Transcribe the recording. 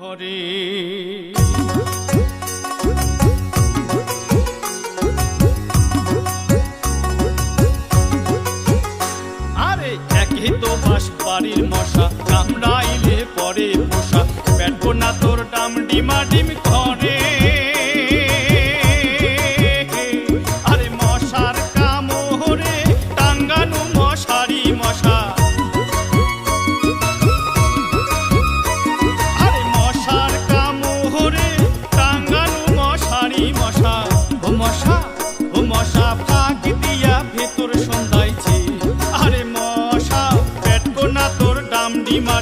ঘরে। আরে একই তো বাস বাড়ির মশা, কামড়াইলে পরে পোষা, পেটবো না তোর ডাম ডিমা ডিম ঘরে। আরে মশার কামড়ে টাঙ্গানো মশারি মশা, আরে মশার কামড়ে টাঙ্গানো মশারি মশা। ও মশা, ও মশা ফাঁক দিয়া ভেতর সন্ধ্যাইছে, আরে মশা পেটবো না তোর ডাম ডিমা।